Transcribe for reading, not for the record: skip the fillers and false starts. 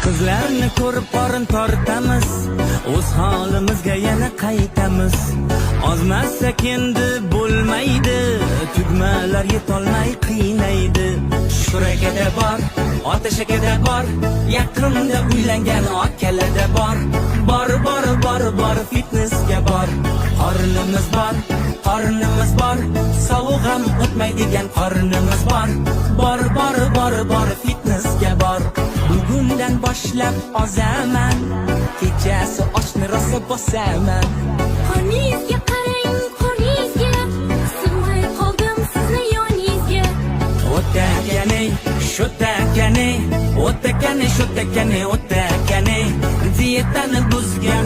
Qizlarni ko'rib qorin tortamiz, o'z holimizga yana qaytamiz. Ozmasak endi bo'lmaydi, tugmalar yetolmay qiynaydi. Shurakada bor, otashakada bor, yaqinda uylangan okalada bor. Bor, fitnessga bor. Qornimiz bor, sovuq ham o'tmaydigan qornimiz bor. Bor, fitnessga bor. Bugundan boshlab ozaman, kechasi oshni rosa bosaman. Qorningizga qarang, qorningizga, sig'may qoldim sizni yoningizga. O'takane, dietani buzgan